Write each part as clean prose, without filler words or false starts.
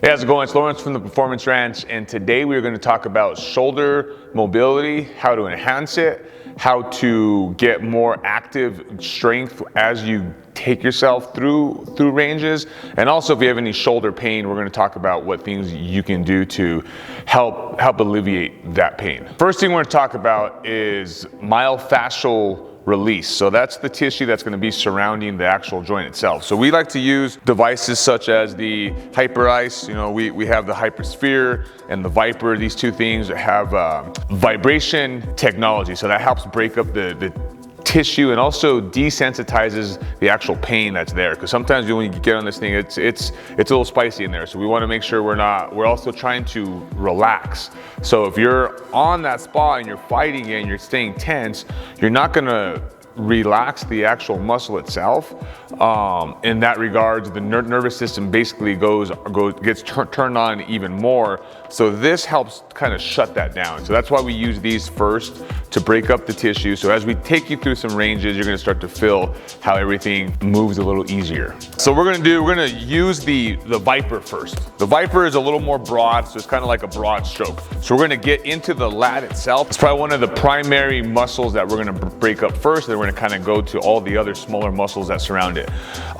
Hey, how's it going? It's Lawrence from the Performance Ranch, and today we are going to talk about shoulder mobility, how to enhance it, how to get more active strength as you take yourself through ranges, and also if you have any shoulder pain, we're going to talk about what things you can do to help alleviate that pain. First thing we're going to talk about is myofascial release. So that's the tissue that's going to be surrounding the actual joint itself. So we like to use devices such as the HyperIce. You know, we have the HyperSphere and the Viper. These two things have vibration technology. So that helps break up the tissue and also desensitizes the actual pain that's there. Because sometimes when you get on this thing, it's a little spicy in there. So we want to make sure we're also trying to relax. So if you're on that spot and you're fighting it and you're staying tense, you're not going to relax the actual muscle itself. In that regards, the nervous system basically gets turned on even more. So this helps kind of shut that down. So that's why we use these first to break up the tissue. So as we take you through some ranges, you're going to start to feel how everything moves a little easier. So we're going to use the Viper first. The Viper is a little more broad, so it's kind of like a broad stroke. So we're going to get into the lat itself. It's probably one of the primary muscles that we're going to break up first. Then we're going to kind of go to all the other smaller muscles that surround it.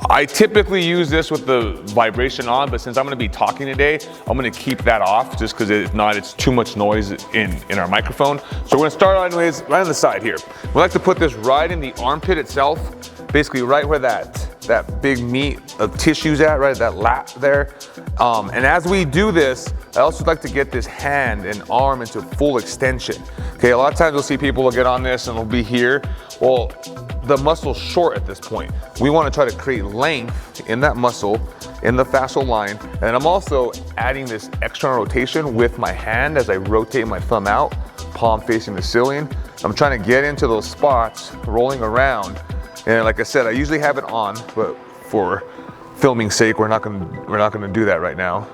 I typically use this with the vibration on, but since I'm going to be talking today, I'm going to keep that off just because if not, it's too much noise in our microphone. So we're going to start anyways right on the side here. We like to put this right in the armpit itself, basically right where that big meat of tissue's at, right at that lat there. And as we do this, I also like to get this hand and arm into full extension. Okay, a lot of times you'll see people will get on this and they'll be here. Well, the muscle's short at this point. We want to try to create length in that muscle, in the fascial line. And I'm also adding this external rotation with my hand as I rotate my thumb out, palm facing the ceiling. I'm trying to get into those spots, rolling around. And like I said, I usually have it on, but for filming's sake, we're not gonna do that right now.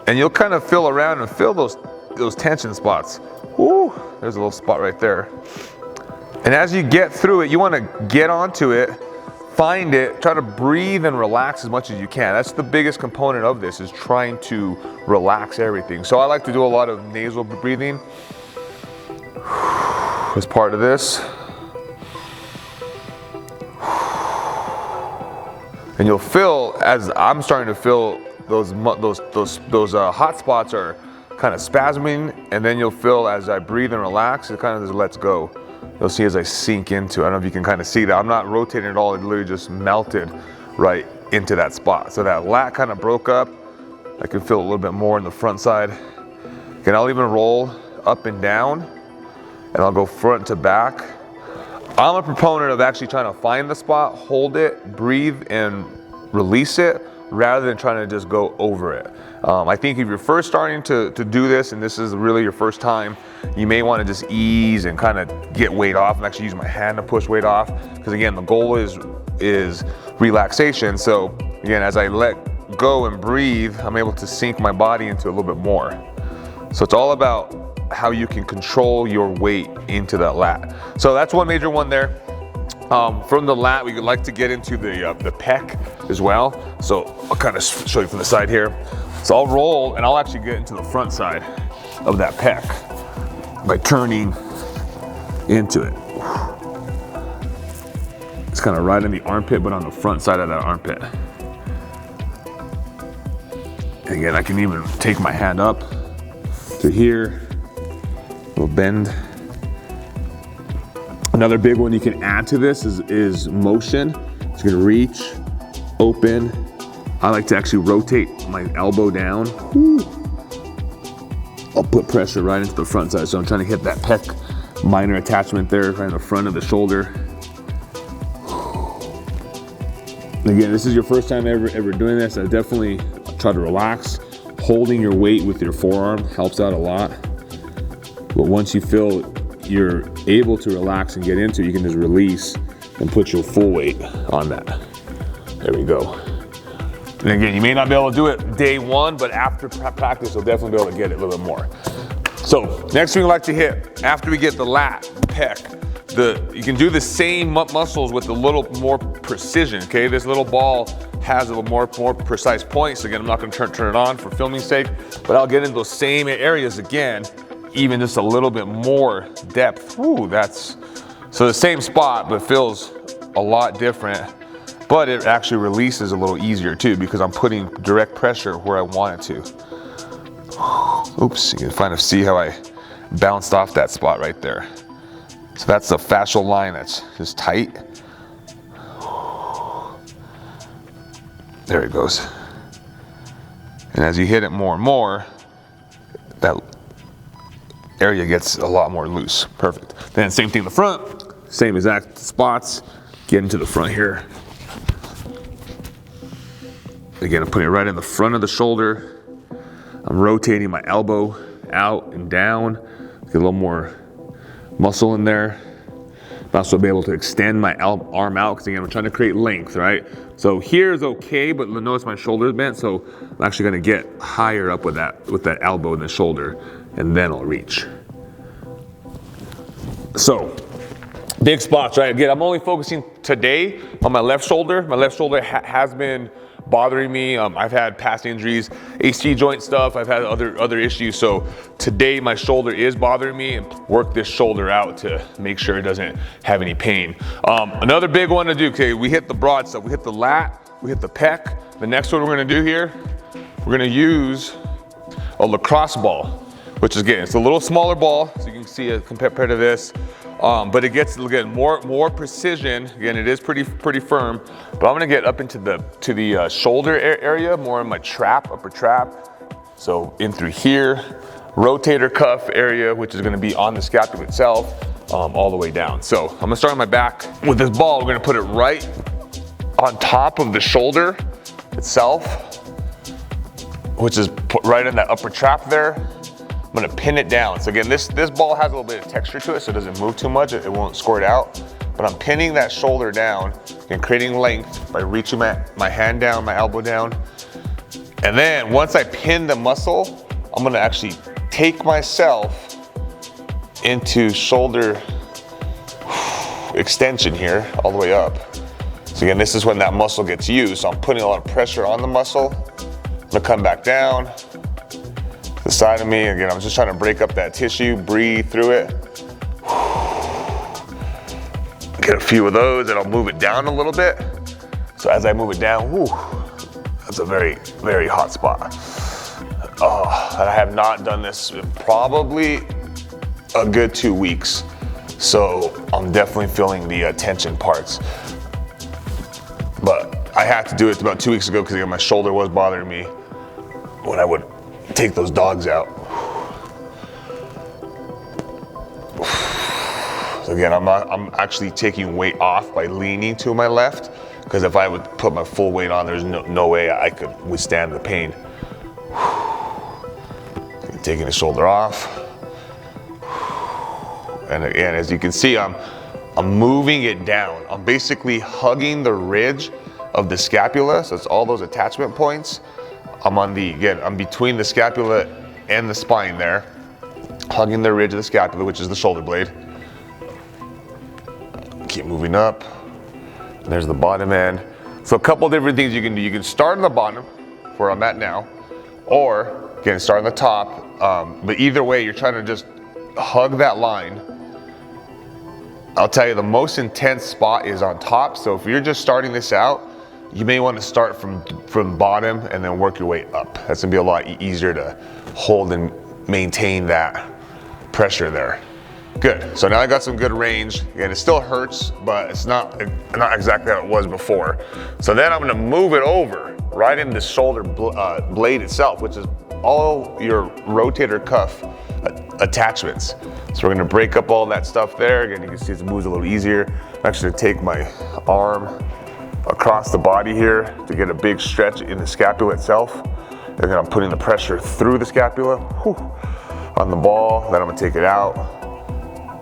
And you'll kind of feel around and feel those tension spots. Ooh, there's a little spot right there. And as you get through it, you want to get onto it, find it, try to breathe and relax as much as you can. That's the biggest component of this, is trying to relax everything. So I like to do a lot of nasal breathing as part of this. And you'll feel, as I'm starting to feel, those hot spots are kind of spasming, and then you'll feel as I breathe and relax, it kind of just lets go. You'll see as I sink into it. I don't know if you can kind of see that. I'm not rotating at all. It literally just melted right into that spot. So that lat kind of broke up. I can feel a little bit more in the front side. And I'll even roll up and down, and I'll go front to back. I'm a proponent of actually trying to find the spot, hold it, breathe, and release it, rather than trying to just go over it. I think if you're first starting to do this, and this is really your first time, you may want to just ease and kind of get weight off, and actually use my hand to push weight off, because again, the goal is relaxation. So again, as I let go and breathe, I'm able to sink my body into a little bit more. So it's all about how you can control your weight into that lat. So that's one major one there. From the lat, we would like to get into the pec as well. So I'll kind of show you from the side here. So I'll roll and I'll actually get into the front side of that pec by turning into it. It's kind of right in the armpit, but on the front side of that armpit. And again, I can even take my hand up to here, little bend. Another big one you can add to this is motion. So you're gonna reach, open. I like to actually rotate my elbow down. Woo. I'll put pressure right into the front side. So I'm trying to hit that pec minor attachment there, right in the front of the shoulder. Again, this is your first time ever doing this. I definitely try to relax. Holding your weight with your forearm helps out a lot. But once you feel you're able to relax and get into it, you can just release and put your full weight on that. There we go. And again, you may not be able to do it day one, but after practice, you'll definitely be able to get it a little bit more. So next thing we like to hit, after we get the lat, pec, you can do the same muscles with a little more precision, okay? This little ball has a little more precise points. Again, I'm not gonna turn it on for filming sake, but I'll get into those same areas again, even just a little bit more depth. Ooh, so the same spot, but feels a lot different, but it actually releases a little easier too, because I'm putting direct pressure where I want it to. Oops, you can kind of see how I bounced off that spot right there. So that's the fascial line that's just tight. There it goes. And as you hit it more and more, that area gets a lot more loose. Perfect. Then same thing in the front, same exact spots. Get into the front here. Again, I'm putting it right in the front of the shoulder. I'm rotating my elbow out and down. Get a little more muscle in there. I'll also be able to extend my arm out, because again, I'm trying to create length, right? So here is okay, but notice my shoulder is bent, so I'm actually gonna get higher up with that elbow and the shoulder, and then I'll reach. So, big spots, right? Again, I'm only focusing today on my left shoulder. My left shoulder has been bothering me. I've had past injuries, AC joint stuff. I've had other issues. So today my shoulder is bothering me, and work this shoulder out to make sure it doesn't have any pain. Another big one to do, okay, we hit the broad stuff. We hit the lat, we hit the pec. The next one we're gonna do here, we're gonna use a lacrosse ball, which is, again, it's a little smaller ball, so you can see it compared to this. But it gets, again, more precision. Again, it is pretty firm. But I'm gonna get up into the shoulder area, more in my upper trap. So in through here, rotator cuff area, which is gonna be on the scapula itself, all the way down. So I'm gonna start on my back. With this ball, we're gonna put it right on top of the shoulder itself, which is put right in that upper trap there. I'm gonna pin it down. So again, this ball has a little bit of texture to it, so it doesn't move too much. It won't squirt out. But I'm pinning that shoulder down and creating length by reaching my hand down, my elbow down. And then once I pin the muscle, I'm gonna actually take myself into shoulder extension here, all the way up. So again, this is when that muscle gets used. So I'm putting a lot of pressure on the muscle. I'm gonna come back down. The side of me, again, I'm just trying to break up that tissue, breathe through it. Get a few of those, and I'll move it down a little bit. So as I move it down, that's a very hot spot. And I have not done this in probably a good 2 weeks. So I'm definitely feeling the tension parts. But I had to do it about 2 weeks ago, because my shoulder was bothering me when I would take those dogs out. So again, I'm actually taking weight off by leaning to my left, because if I would put my full weight on, there's no way I could withstand the pain. Taking the shoulder off. And again, as you can see, I'm moving it down. I'm basically hugging the ridge of the scapula, so it's all those attachment points. I'm between the scapula and the spine there, hugging the ridge of the scapula, which is the shoulder blade. Keep moving up. And there's the bottom end. So a couple different things you can do. You can start on the bottom, where I'm at now, or again, start on the top. But either way, you're trying to just hug that line. I'll tell you, the most intense spot is on top. So if you're just starting this out, you may want to start from bottom and then work your way up. That's gonna be a lot easier to hold and maintain that pressure there. Good, so now I got some good range. Again, it still hurts, but it's not exactly how it was before. So then I'm gonna move it over right in the shoulder blade itself, which is all your rotator cuff attachments. So we're gonna break up all that stuff there. Again, you can see it moves a little easier. I'm actually gonna take my arm across the body here to get a big stretch in the scapula itself. And then I'm putting the pressure through the scapula on the ball. Then I'm gonna take it out.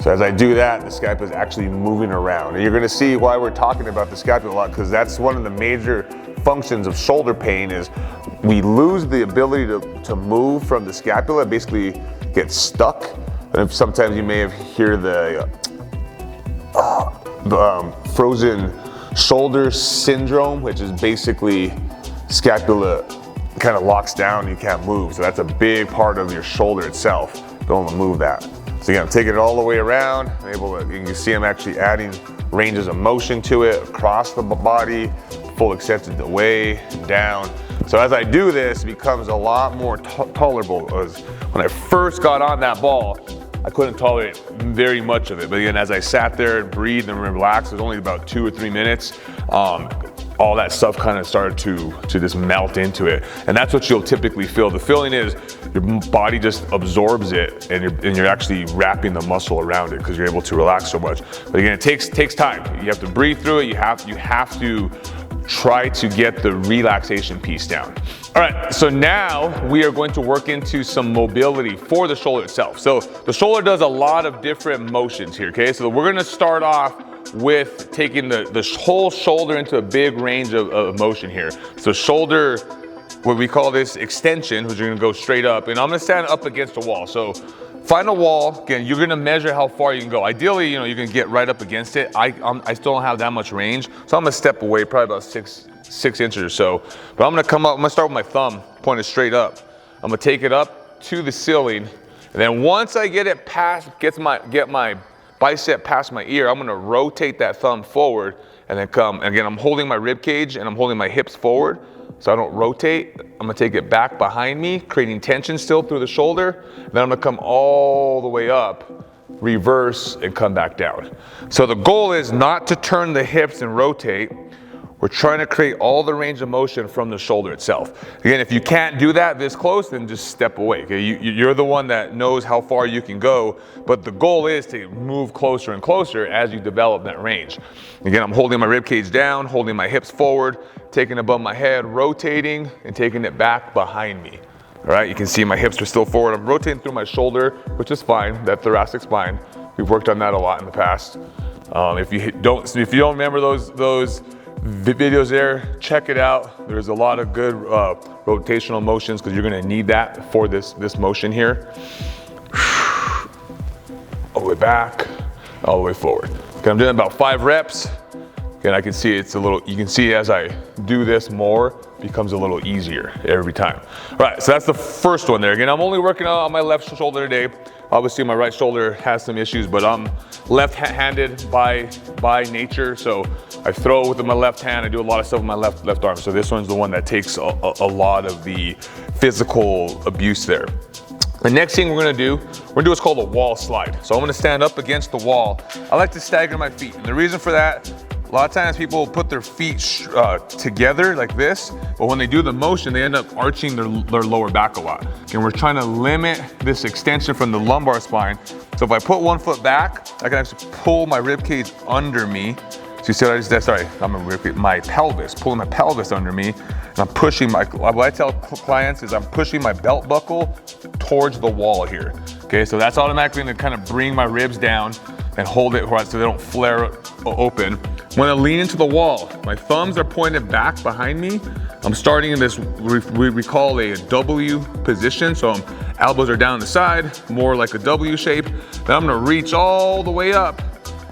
So as I do that, the scapula is actually moving around. And you're gonna see why we're talking about the scapula a lot, because that's one of the major functions of shoulder pain is we lose the ability to move from the scapula, basically get stuck. And sometimes you may have hear the frozen shoulder syndrome, which is basically scapula kind of locks down, you can't move. So that's a big part of your shoulder itself. Don't want to move that. So again, I'm taking it all the way around. I'm able to, you can see I'm actually adding ranges of motion to it across the body, full extent of the way, down. So as I do this, it becomes a lot more tolerable. As when I first got on that ball, I couldn't tolerate very much of it. But again, as I sat there and breathed and relaxed, it was only about 2 or 3 minutes. All that stuff kind of started to just melt into it. And that's what you'll typically feel. The feeling is your body just absorbs it, and you're actually wrapping the muscle around it because you're able to relax so much. But again, it takes time. You have to breathe through it. You have to try to get the relaxation piece down. All right, so now we are going to work into some mobility for the shoulder itself. So the shoulder does a lot of different motions here, okay? So we're gonna start off with taking the whole shoulder into a big range of motion here. So shoulder, what we call this extension, which you're gonna go straight up, and I'm gonna stand up against a wall. So find a wall, again, you're gonna measure how far you can go. Ideally, you can get right up against it. I still don't have that much range, so I'm gonna step away probably about six inches or so. But I'm gonna come up, I'm gonna start with my thumb pointed straight up. I'm gonna take it up to the ceiling, and then once I get it past, get my bicep past my ear, I'm gonna rotate that thumb forward and then come. And again, I'm holding my rib cage and I'm holding my hips forward so I don't rotate. I'm gonna take it back behind me, creating tension still through the shoulder. Then I'm gonna come all the way up, reverse, and come back down. So the goal is not to turn the hips and rotate. We're trying to create all the range of motion from the shoulder itself. Again, if you can't do that this close, then just step away. Okay? You're the one that knows how far you can go, but the goal is to move closer and closer as you develop that range. Again, I'm holding my rib cage down, holding my hips forward, taking it above my head, rotating, and taking it back behind me. All right, you can see my hips are still forward. I'm rotating through my shoulder, which is fine, that thoracic spine. We've worked on that a lot in the past. If you don't remember those videos there, check it out. There's a lot of good rotational motions because you're gonna need that for this motion here. All the way back, all the way forward. Okay, I'm doing about 5 reps. Again, I can see it's a little, you can see as I do this more, it becomes a little easier every time. All right, so that's the first one there. Again, I'm only working on my left shoulder today. Obviously my right shoulder has some issues, but I'm left-handed by nature, so I throw with my left hand. I do a lot of stuff with my left arm. So this one's the one that takes a lot of the physical abuse there. The next thing we're gonna do what's called a wall slide. So I'm gonna stand up against the wall. I like to stagger my feet, and the reason for that, a lot of times people put their feet together like this, but when they do the motion, they end up arching their lower back a lot. And we're trying to limit this extension from the lumbar spine. So if I put one foot back, I can actually pull my rib cage under me. So you see what I just did? Sorry, my pelvis, pulling my pelvis under me, and I'm pushing what I tell clients is I'm pushing my belt buckle towards the wall here. Okay, so that's automatically gonna kind of bring my ribs down and hold it so they don't flare open. When I lean into the wall, my thumbs are pointed back behind me. I'm starting in this, we call a W position. So elbows are down the side, more like a W shape. Then I'm gonna reach all the way up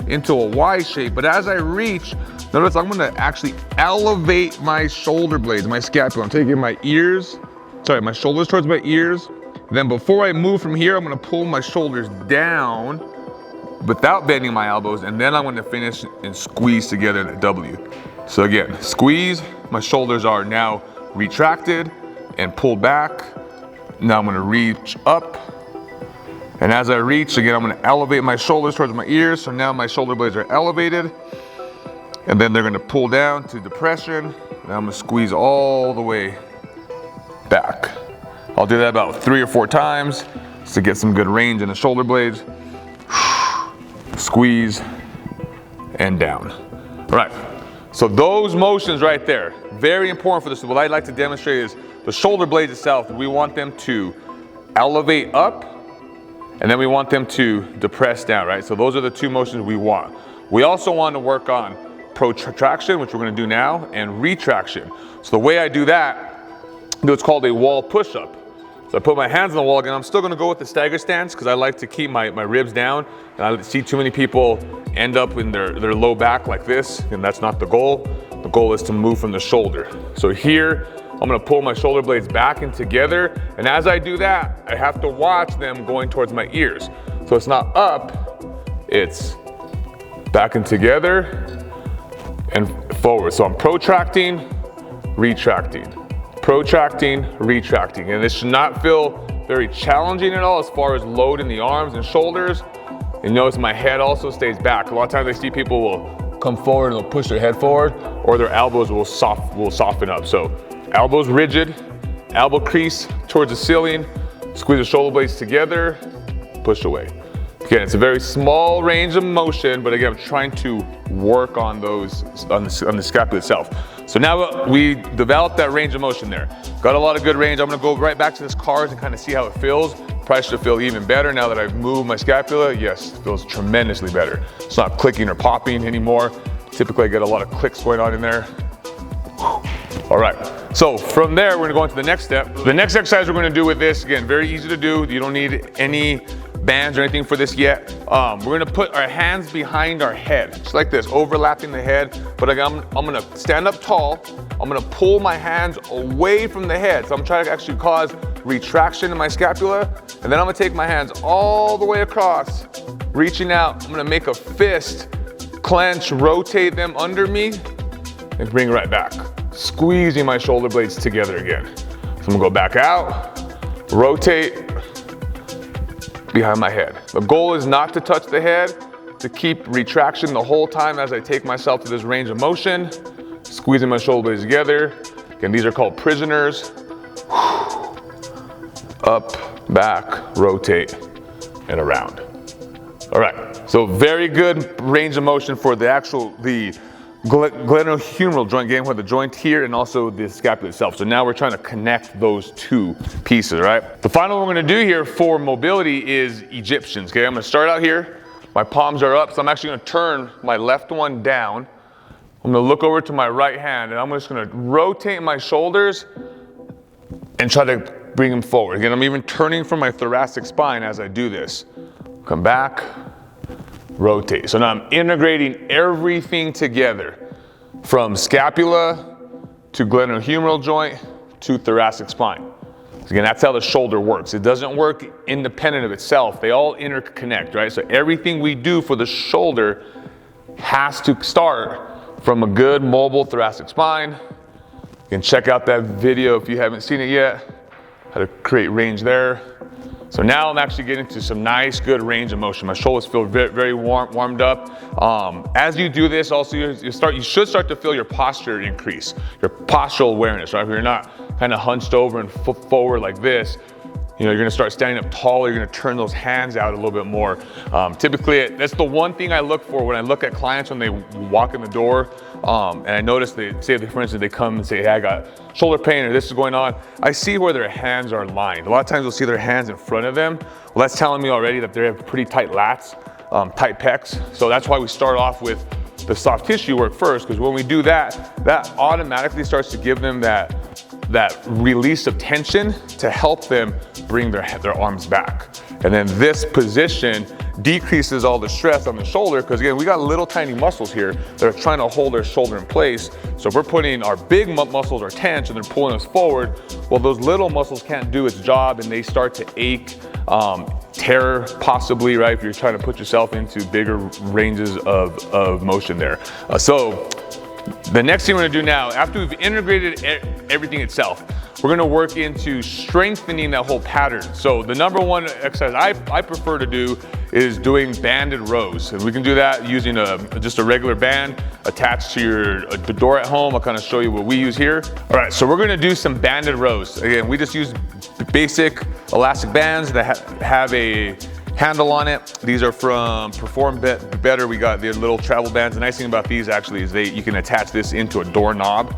into a Y shape. But as I reach, notice I'm gonna actually elevate my shoulder blades, my scapula. I'm taking my shoulders towards my ears. Then before I move from here, I'm gonna pull my shoulders down without bending my elbows, and then I'm gonna finish and squeeze together in a W. So again, squeeze, my shoulders are now retracted and pulled back. Now I'm gonna reach up. And as I reach, again, I'm gonna elevate my shoulders towards my ears. So now my shoulder blades are elevated. And then they're gonna pull down to depression. And I'm gonna squeeze all the way back. I'll do that about 3 or 4 times to get some good range in the shoulder blades. Squeeze and down. All right, so those motions right there, very important for this. What I'd like to demonstrate is the shoulder blades itself. We want them to elevate up, and then we want them to depress down, right? So those are the 2 motions we want. We also want to work on protraction, which we're gonna do now, and retraction. So the way I do that, it's called a wall push-up. So I put my hands on the wall again. I'm still gonna go with the stagger stance because I like to keep my ribs down. And I see too many people end up in their low back like this, and that's not the goal. The goal is to move from the shoulder. So here, I'm gonna pull my shoulder blades back and together. And as I do that, I have to watch them going towards my ears. So it's not up, it's back and together and forward. So I'm protracting, retracting, protracting, retracting. And this should not feel very challenging at all as far as load in the arms and shoulders. And notice my head also stays back. A lot of times I see people will come forward and they'll push their head forward, or their elbows will soften up. So elbows rigid, elbow crease towards the ceiling, squeeze the shoulder blades together, push away. Again, it's a very small range of motion, but again, I'm trying to work on those, on the scapula itself. So now we developed that range of motion there. Got a lot of good range. I'm gonna go right back to this cars and kind of see how it feels. Probably should feel even better now that I've moved my scapula. Yes, it feels tremendously better. It's not clicking or popping anymore. Typically I get a lot of clicks going on in there. All right, so from there, we're gonna go into the next step. The next exercise we're gonna do with this, again, very easy to do. You don't need any bands or anything for this yet. We're gonna put our hands behind our head, just like this, overlapping the head. But again, I'm gonna stand up tall. I'm gonna pull my hands away from the head. So I'm trying to actually cause retraction in my scapula. And then I'm gonna take my hands all the way across, reaching out. I'm gonna make a fist, clench, rotate them under me, and bring it right back. Squeezing my shoulder blades together again. So I'm gonna go back out, rotate, behind my head. The goal is not to touch the head, to keep retraction the whole time as I take myself to this range of motion, squeezing my shoulder blades together. Again, these are called prisoners. Up, back, rotate, and around. All right, so very good range of motion for the glenohumeral joint, again, with the joint here and also the scapula itself. So now we're trying to connect those two pieces, right? The final one we're gonna do here for mobility is Egyptians, okay? I'm gonna start out here. My palms are up, so I'm actually gonna turn my left one down. I'm gonna look over to my right hand, and I'm just gonna rotate my shoulders and try to bring them forward. Again, I'm even turning from my thoracic spine as I do this. Come back, rotate. So now I'm integrating everything together from scapula to glenohumeral joint to thoracic spine. So again, that's how the shoulder works. It doesn't work independent of itself. They all interconnect, right? So everything we do for the shoulder has to start from a good mobile thoracic spine. You can check out that video if you haven't seen it yet, how to create range there. So now I'm actually getting to some nice, good range of motion. My shoulders feel very, very warmed up. As you do this, also you should start to feel your posture increase, your postural awareness, right? If you're not kind of hunched over and forward like this, you know, you're gonna start standing up taller, you're gonna turn those hands out a little bit more. Typically, that's the one thing I look for when I look at clients when they walk in the door. And I notice they say, for instance, they come and say, hey, I got shoulder pain or this is going on. I see where their hands are lined. A lot of times you'll see their hands in front of them. Well, that's telling me already that they have pretty tight lats, tight pecs. So that's why we start off with the soft tissue work first, because when we do that, that automatically starts to give them that release of tension to help them bring their arms back. And then this position decreases all the stress on the shoulder, because again, we got little tiny muscles here that are trying to hold our shoulder in place. So if we're putting our big muscles are tense and they're pulling us forward, well, those little muscles can't do its job and they start to ache, tear possibly, right? If you're trying to put yourself into bigger ranges of motion there. So the next thing we're gonna do now, after we've integrated everything itself, we're gonna work into strengthening that whole pattern. So the number one exercise I prefer to do is doing banded rows. And we can do that using just a regular band attached to the door at home. I'll kind of show you what we use here. All right, so we're gonna do some banded rows. Again, we just use basic elastic bands that have a handle on it. These are from Perform Better. We got the little travel bands. The nice thing about these actually is you can attach this into a doorknob,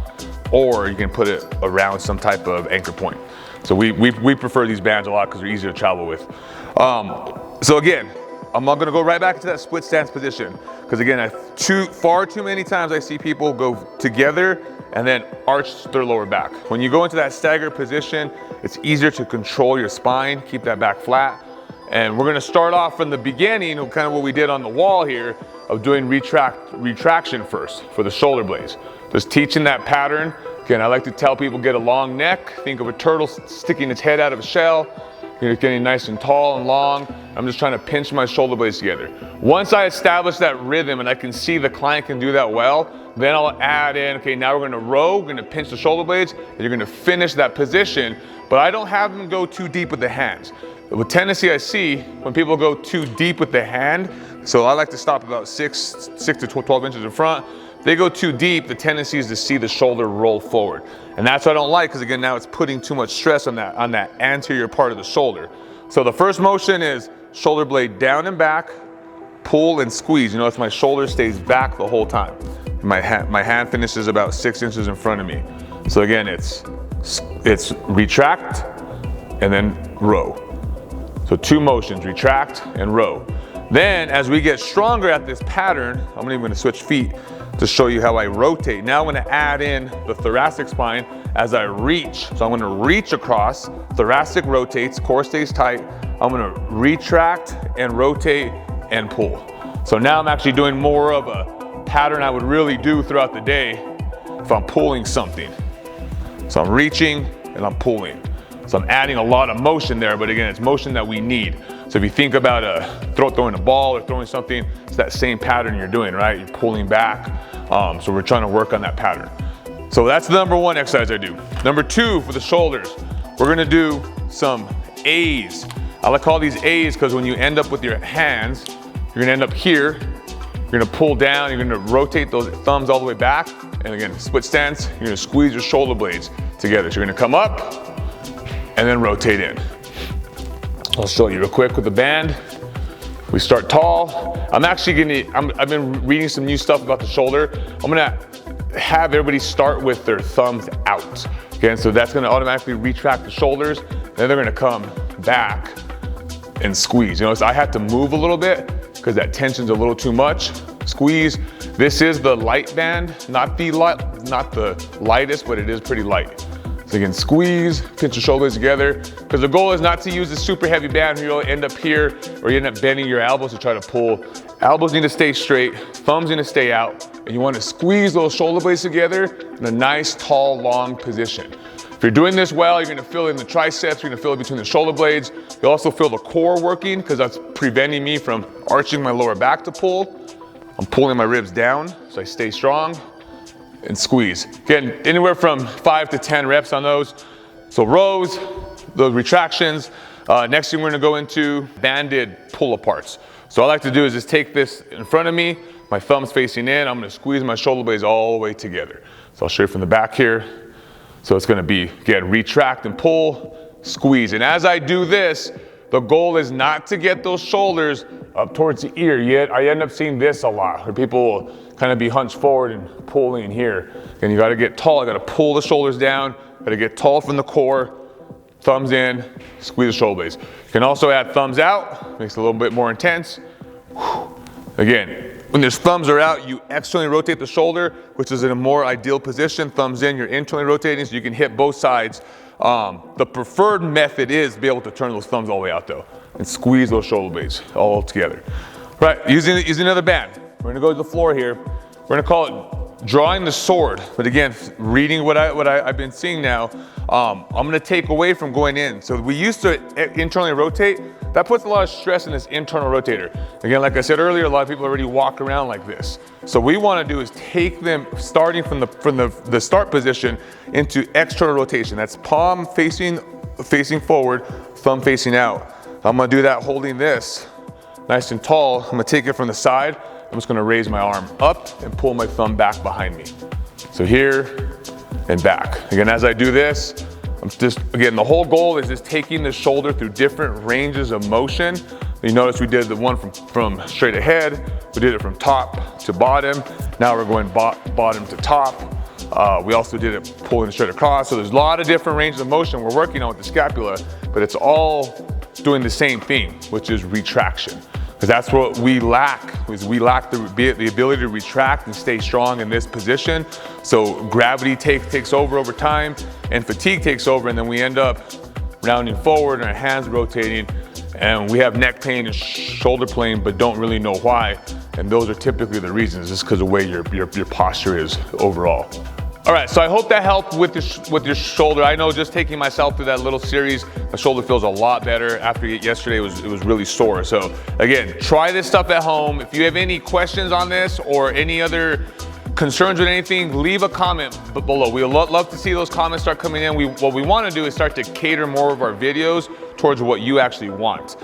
or you can put it around some type of anchor point. So we prefer these bands a lot because they're easier to travel with. So again, I'm not gonna go right back into that split stance position, because again, far too many times I see people go together and then arch their lower back. When you go into that staggered position, it's easier to control your spine, keep that back flat. And we're gonna start off from the beginning of kind of what we did on the wall here of doing retraction first for the shoulder blades. Just teaching that pattern. Again, I like to tell people get a long neck. Think of a turtle sticking its head out of a shell. You're getting nice and tall and long. I'm just trying to pinch my shoulder blades together. Once I establish that rhythm and I can see the client can do that well, then I'll add in, okay, now we're gonna row, we're gonna pinch the shoulder blades, and you're gonna finish that position, but I don't have them go too deep with the hands. The tendency I see when people go too deep with the hand, so I like to stop about 6 to 12 inches in front. They go too deep, the tendency is to see the shoulder roll forward. And that's what I don't like, because again, now it's putting too much stress on that anterior part of the shoulder. So the first motion is shoulder blade down and back, pull and squeeze. You notice my shoulder stays back the whole time. My hand finishes about 6 inches in front of me. So again, it's retract and then row. So 2 motions, retract and row. Then as we get stronger at this pattern, I'm even gonna switch feet to show you how I rotate. Now I'm gonna add in the thoracic spine as I reach. So I'm gonna reach across, thoracic rotates, core stays tight. I'm gonna retract and rotate and pull. So now I'm actually doing more of a pattern I would really do throughout the day if I'm pulling something. So I'm reaching and I'm pulling. So I'm adding a lot of motion there, but again, it's motion that we need. So if you think about throwing a ball or throwing something, it's that same pattern you're doing, right? You're pulling back. So we're trying to work on that pattern. So that's the number 1 exercise I do. Number 2 for the shoulders, we're gonna do some A's. I like to call these A's because when you end up with your hands, you're gonna end up here, you're gonna pull down, you're gonna rotate those thumbs all the way back, and again, split stance, you're gonna squeeze your shoulder blades together. So you're gonna come up and then rotate in. I'll show you real quick with the band. We start tall. I've been reading some new stuff about the shoulder. I'm gonna have everybody start with their thumbs out. Okay, so that's gonna automatically retract the shoulders. Then they're gonna come back and squeeze. You know, so I have to move a little bit because that tension's a little too much. Squeeze. This is the light band, not the lightest, but it is pretty light. So again, squeeze, pinch your shoulders together, because the goal is not to use a super heavy band where you'll end up here or you end up bending your elbows to try to pull. Elbows need to stay straight, thumbs need to stay out, and you want to squeeze those shoulder blades together in a nice, tall, long position. If you're doing this well, you're gonna feel it in the triceps, you're gonna feel it between the shoulder blades. You'll also feel the core working, because that's preventing me from arching my lower back to pull. I'm pulling my ribs down, so I stay strong. And squeeze. Again, anywhere from 5 to 10 reps on those. So rows, those retractions. Next thing we're gonna go into banded pull aparts. So what I like to do is just take this in front of me, my thumbs facing in, I'm gonna squeeze my shoulder blades all the way together. So I'll show you from the back here. So it's gonna be, again, retract and pull, squeeze. And as I do this, the goal is not to get those shoulders up towards the ear. Yet I end up seeing this a lot, where people will kind of be hunched forward and pulling in here. And you gotta get tall, you gotta pull the shoulders down, gotta get tall from the core, thumbs in, squeeze the shoulder blades. You can also add thumbs out, makes it a little bit more intense. Again, when there's thumbs are out, you externally rotate the shoulder, which is in a more ideal position. Thumbs in, you're internally rotating, so you can hit both sides. The preferred method is to be able to turn those thumbs all the way out though, and squeeze those shoulder blades all together. Right, using another band. We're gonna go to the floor here. We're gonna call it drawing the sword. But again, reading what I've been seeing now, I'm gonna take away from going in. So we used to internally rotate. That puts a lot of stress in this internal rotator. Again, like I said earlier, a lot of people already walk around like this. So what we wanna do is take them, starting from the start position, into external rotation. That's palm facing forward, thumb facing out. I'm gonna do that holding this nice and tall. I'm gonna take it from the side. I'm just gonna raise my arm up and pull my thumb back behind me. So here and back. Again, as I do this, again, the whole goal is just taking the shoulder through different ranges of motion. You notice we did the one from straight ahead, we did it from top to bottom. Now we're going bottom to top. We also did it pulling straight across. So there's a lot of different ranges of motion we're working on with the scapula, but it's all doing the same thing, which is retraction. Because that's what we lack, is we lack the ability to retract and stay strong in this position. So gravity takes over time, and fatigue takes over, and then we end up rounding forward and our hands rotating, and we have neck pain and shoulder pain, but don't really know why. And those are typically the reasons, just because of the way your posture is overall. All right, so I hope that helped with your shoulder. I know just taking myself through that little series, my shoulder feels a lot better. After yesterday, it was really sore. So again, try this stuff at home. If you have any questions on this or any other concerns with anything, leave a comment below. We would love to see those comments start coming in. What we want to do is start to cater more of our videos towards what you actually want.